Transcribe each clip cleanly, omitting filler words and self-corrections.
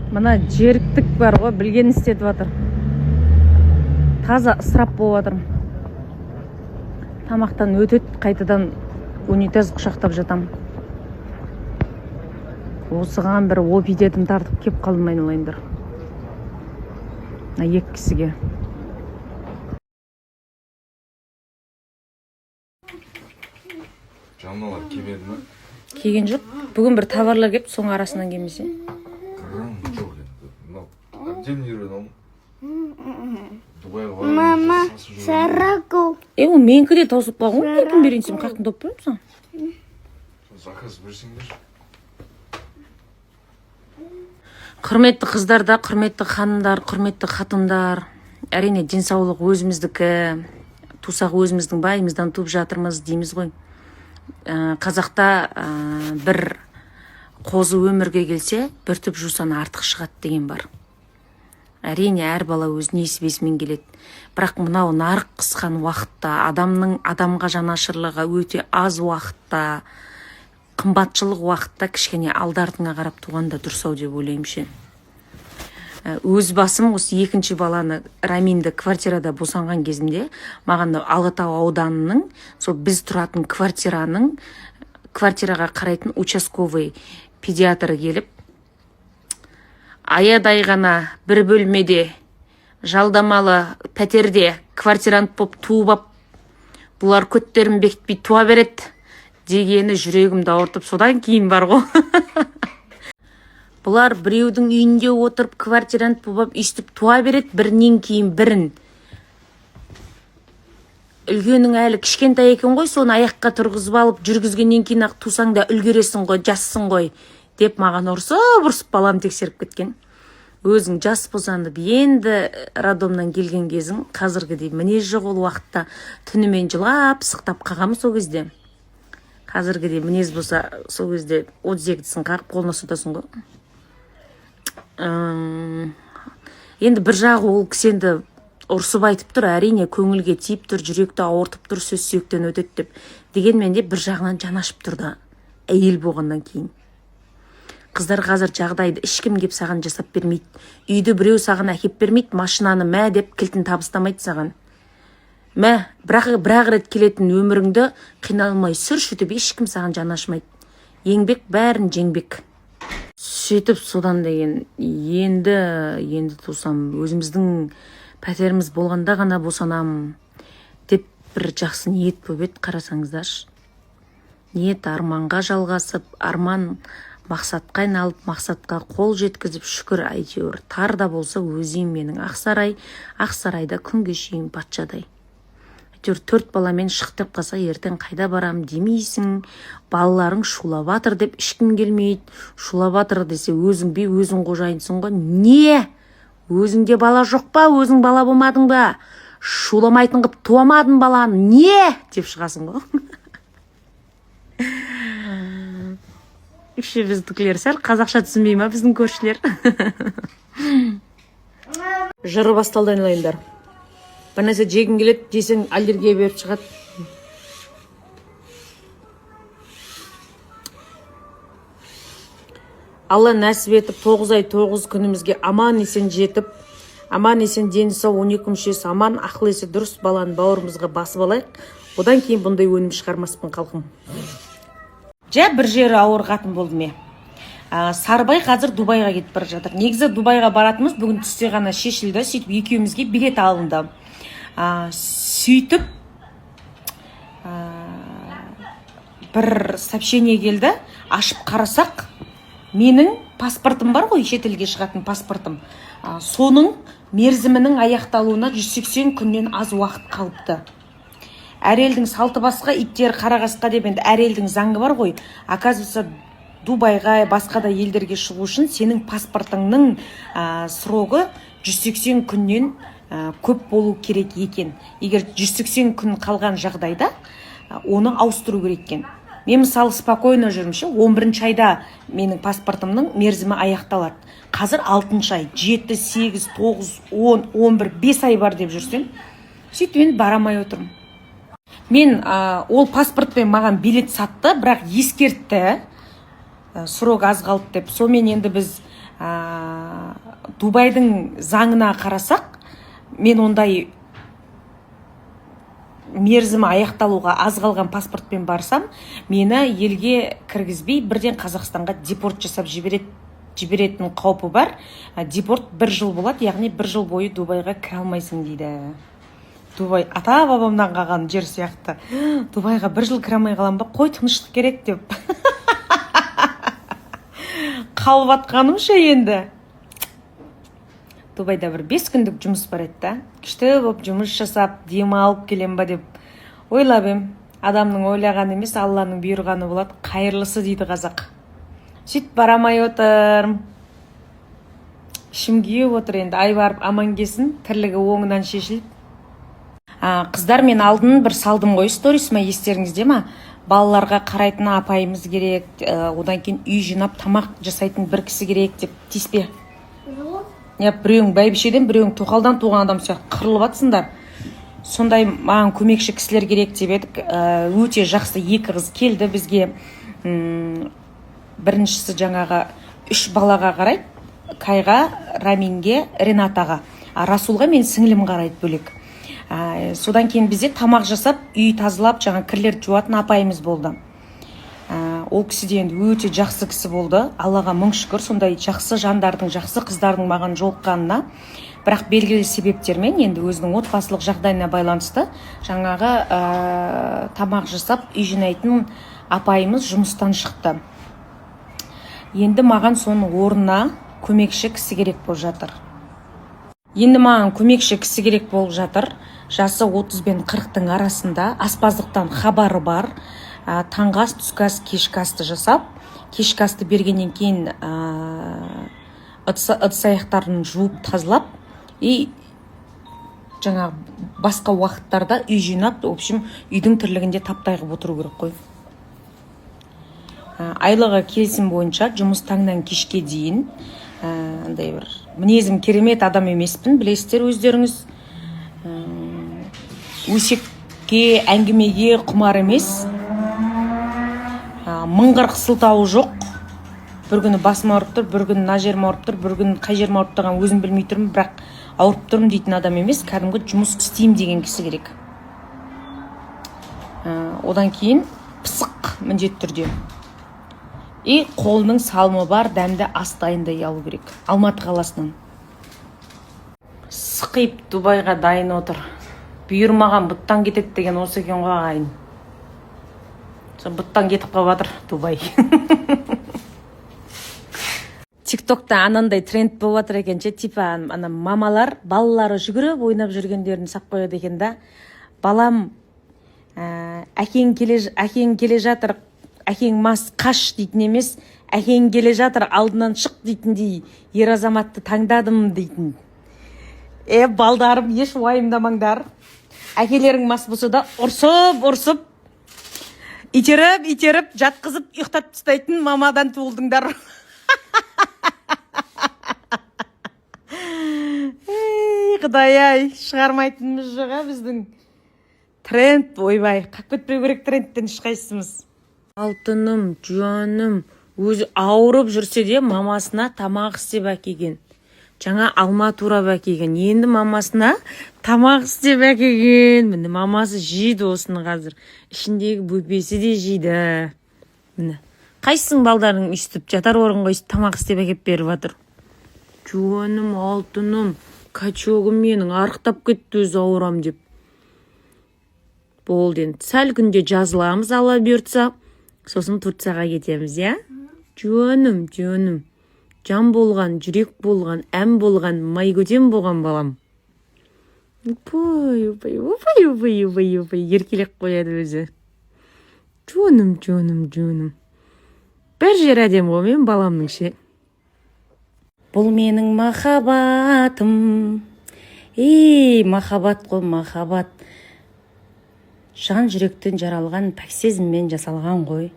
Мына жеріктік бар ғой, білген істетіп жатыр. Таза ысырап болып жатыр. Тамақтан өтет, қайтадан унитаз құшақтап жатам. Осыған бір опитетін тартып кеп қалдым айналайындар. Екі кісіге. Жанналар келмеді ме? Келген жоқ. Бүгін бір товарлар кеп, соның арасынан келмесе. Жоқ енді. Әбден үйренем. Мама, сарагу. Ол менікі де таусып қалған ғой, еркін берейін сен, қақтың топ беремін саған. Заказ берсеңдер. Құрметті қыздарда, құрметті ханымдар, құрметті қатындар. Әрине, денсаулық өзіміздікі, тусақ өзіміздің байымыздан туып жатырмыз дейміз ғой. Қазақта бір қозы өмірге келсе, бір түп жусан артық шығады деген бар. Әрине, әр бала өз несібесімен келеді. Бірақ мынау нарық қысқан уақытта, адамның адамға жанашырлығы өте аз уақытта, қымбатшылық уақытта кішкене алды-артыңа қарап туғанда дұрыс-ау деп ойлаймын. Өз басым осы екінші баланы Раминді квартирада босанған кезімде, маған Алатау ауданының, сол біз тұратын квартираға қарайтын участковый педиатры келіп, аядай ғана бір бөлмеде, жалдамалы пәтерде квартирант боп туып ап, бұлар көттерін бекітпей туа береді дегені жүрегімді ауыртып, содан кейін бар ғой. Бұлар біреудің үйінде отырып квартирант болып өйстіп туа береді, бірінен кейін бірін. Үлгенің әлі кішкентай екен ғой, соны аяққа тұрғызып алып жүргізгеннен кейін ақ тусаң да үлгересің ғой, жассың ғой деп маған ұрсып балам тексеріп кеткен. Өзің жас босанып, енді роддомнан келген кезің қазіргідей мінез жоқ, ол уақытта түнімен жылап, сықтап қағамын сол кезде. Қазіргідей мінез болса, сол кезде 32-сін қағып қолына ұстасың ғой. Енді бір жағы ол кісенді ұрсып айтып тұр, әрине көңілге тиіп тұр, жүректі ауыртып тұр, сөз сүйектен өтеді деп. Дегенмен де бір жағынан жанашып тұрды әйел болғаннан кейін. Қыздар қазір жағдайды ешкім кеп саған жасап бермейді. Үйді біреу саған әкеп бермейді, машинаны мә деп кілтін табыстамайды саған. Мә, бірақ рет келетін өміріңді қиналмай сүрші деп ешкім саған жанашмайды. Еңбек бәрін жеңбек. Сөйтіп содан деген енді тусам, өзіміздің пәтеріміз болғанда ғана босанам деп бір жақсы ниет болып еді, қарасаңыздар. Ниет арманға жалғасып, арман мақсатқа айналып, мақсатқа қол жеткізіп, шүкір әйтеуір. Тар да болса өзім менің Ақсарайда күн кешейін патшадай. Әйтеуір 4 баламен шықтып қалса, ертең қайда барам демейсің. Балаларың шулап атыр деп ешкім келмейді. Шулап атыр десе өзің қожайынсың ғой. Не? Өзіңде бала жоқ па? Өзің бала болмадың ба? Шуламайтын қып туамадың баланы. Не? Деп шығасың ғой. Үші біздікілер сәл қазақша түсінбей ма біздің көршілер? Жыры басталды айналайындар. Бір нәрсе жегің келеді десең аллергия беріп шығады. Алла нәсіп етіп 9 ай 9 күнімізге аман есен жетіп, аман есен дені сау 12 мүшесі аман, ақыл есі дұрыс баланы бауырымызға басып алайық. Одан кейін бұндай өнім шығармаспын қалқым. Бір жері ауыр қатын болды ме. Сарбай қазір Дубайға кетіп бара жатыр. Негізі Дубайға баратымыз бүгін түсте ғана шешілді. Сөйтіп екеумізге билет алынды. Сөйтіп бір сообщение келді. Ашып қарасақ, менің паспортым бар ғой, шетелге шығатын паспортым. Соның мерзімінің аяқталуына 180 күннен аз уақыт қалыпты. Әр елдің салты басқа, иттер қарағасқа деп, енді әр елдің заңы бар ғой. Оказывается, Дубайға, басқа да елдерге шығу үшін сенің паспортыңның срогы 180 күннен көп болу керек екен. Егер 180 күн қалған жағдайда оны ауыстыру керек екен. Мен мысалы спокойно жүрмше, 11 айда менің паспортымның мерзімі аяқталады. Қазір 6 ай, 7, 8, 9, 10, 11, 5 ай бар деп жүрсем, сөйтіп мен барамай отырмын. Мен ол паспортпен маған билет сатты, бірақ ескертті, срок аз қалды деп. Сонымен енді біз Дубайдың заңына қарасақ, мен ондай мерзімі аяқталуға аз қалған паспортпен барсам, мені елге кіргізбей бірден Қазақстанға депорт жасап жіберетін қаупі бар. Депорт 1 жыл болады, яғни 1 жыл бойы Дубайға кіре алмайсың дейді. Дубай ата бабамнан қалған жер сияқты. Дубайға 1 жыл кіре алмай қалам ба, қой тыныштық керек деп. Қалып атқанымша енді. Дубайда бір 5 күндік жұмыс бар еді да. Күшті болып жұмыс жасап, демалып келем ба деп ойлап ем. Адамның ойлағаны емес, Алланың бұйырғаны болады. Қайырлысы дейді қазақ. Сөйтіп барамай отыр. Ішім күйіп отыр енді. Ай барып аман келсін, тірлігі оңынан шешіліп. Қыздар, мен алдын бір салдым ғой сторисіме, естеріңізде ма? Балаларға қарайтын апайымыз керек, одан кейін үй жинап тамақ жасайтын бір кісі керек деп тиіспе. Біреуің бәйбішеден, біреуің тоқалдан туған адам сияқты қырылып атсыңдар. Сондай маған көмекші кісілер керек деп едік. Өте жақсы 2 қыз келді бізге. Біріншісі жаңағы 3 балаға қарайды. Кайға, Раминге, Ренатаға. Расулға мен сіңілім қарайды бөлек. Содан кейін бізде тамақ жасап, үй тазалап, жаңа кірлер жуатын апайымыз болды. Ол кісі де енді өте жақсы кісі болды. Аллаға мың шүкір, сондай жақсы жандардың, жақсы қыздардың маған жолыққанына. Бірақ белгілі себептермен енді өзінің отбасылық жағдайына байланысты жаңағы тамақ жасап, үй жинайтын апайымыз жұмыстан шықты. Енді маған соның орнына көмекші кісі керек болып жатыр. Жасы 30 бен 40-тың арасында, аспаздықтан хабары бар. Таңғы ас, түскі ас, кешкі асты жасап, кешкі асты бергеннен кейін ыдыс аяқтарын жуып тазалап, и жаңа басқа уақыттарда үй жинап, в общем, үйдің тірлігінде таптай қылып отыру керек қой. Айлығы келісім бойынша жұмыс таңнан кешке дейін. Андай бір мінезім керемет адам емеспін, білесіздер өздеріңіз. Өсекке, әңгімеге құмар емес. Мыңғырық сылтауы жоқ. Бір күні басым ауырып тұр, бір күні мына жерім ауырып тұр, бір күні қай жерім ауырып тұрған өзім білмей тұрмын, бірақ ауырып тұрмын дейтін адам емес, кәдімгі жұмыс істеймін деген кісі керек. Одан кейін пысық міндетті түрде. И қолының салымы бар, дәмді ас дайындай алу керек. Алматы қаласынан. Сықиып Дубайға дайын отыр. Бұйырмаған бұттан кетеді деген осы екен ғой ағайын. Бұттан кетіп қалып жатыр Дубай. Тиктокта анандай тренд болып жатыр екен, типа мамалар балалары жүгіріп ойнап жүргендерін сап қояды екен да. Балам, әкең келе жатыр, әкең мас қаш дейтін емес, әкең келе жатыр алдынан шық дейтіндей ер азаматты таңдадым дейтін. Балдарым, еш уайымдамаңдар. Әкелерің мас болса да ұрсып, итеріп, жатқызып, ұйықтатып тастайтын мамадан туылдыңдар. Құдай-ай, шығармайтынымыз жоға біздің тренд, ойбай, қақ кетпеу керек трендтен ешқайсымыз. Алтыным, жуаным, өзі ауырып жүрсе де мамасына тамақ істеп әкелген. Жаңа алма турап әкелген. Енді мамасына тамақ істеп әкелген. Міне мамасы жейді осыны қазір. Ішіндегі бөпесі де жейді. Міне. Қайсың балдарың үстіп, жатар орынға үстіп тамақ істеп әкеп беріп жатыр. Жуаным, алтыным, качогым менің арықтап кетті өзі ауырам деп. Болды енді. Сәл күнде жазыламыз, Алла бұйыртса. Сосын Турцияға кетеміз, я? Жуаным. Жан болған, жүрек болған, әм болған, майгөтем болған балам. Опай, еркелек қояды өзі. Жуаным. Бір жер әдем ғой мен баламның ше. Бұл менің махаббатым. Махаббат қой, махаббат. Жан жүректен жаралған, пәк сезіммен жасалған ғой.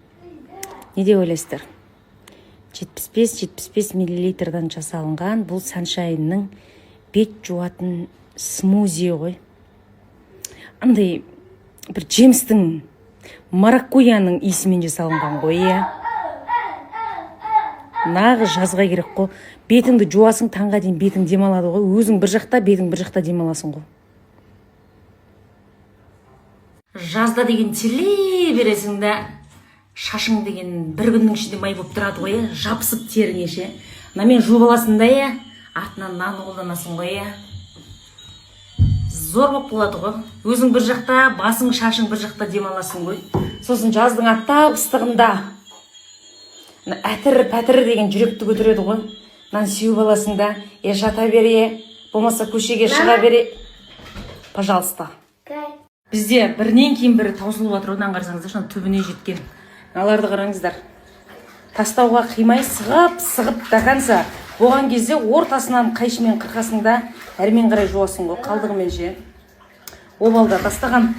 Не де ойлайсыздар? 75 миллилитрдан жасалынған бұл Саншайнның бет жуатын смузи ғой. Андай бір жемістің, маракуяның иісімен жасалынған ғой, Нағыз жазға керек қой. Бетіңді жуасың, таңға дейін бетің демалады ғой. Өзің бір жақта, бетің бір жақта демаласың ғой. Жазда деген телей бересің да, шашың деген бір күннің ішінде май болып тұрады ғой, жабысып теріңе ше. Мен жуып аласың да, артынан наны қолданасың ғой. Зор болып қалады ғой. Өзің бір жақта, басың, шашың бір жақта демаласың ғой. Сосын жаздың аптап ыстығында әтір деген жүректі көтереді ғой. Сеуіп аласың да, жата бере, болмаса көшеге шыға бере. Пожалуйста. Бізде бірінен кейін бірі таусылып жатыр, одан қарасаңыздар, шын түбіне жеткен. Аларды қараңыздар. Тастауға қимай сығып даканса, болған кезде ортасынан қайшымен қырқасың да, әрмен қарай жуасың ғой, қалдығымен ше. Обалда тастаған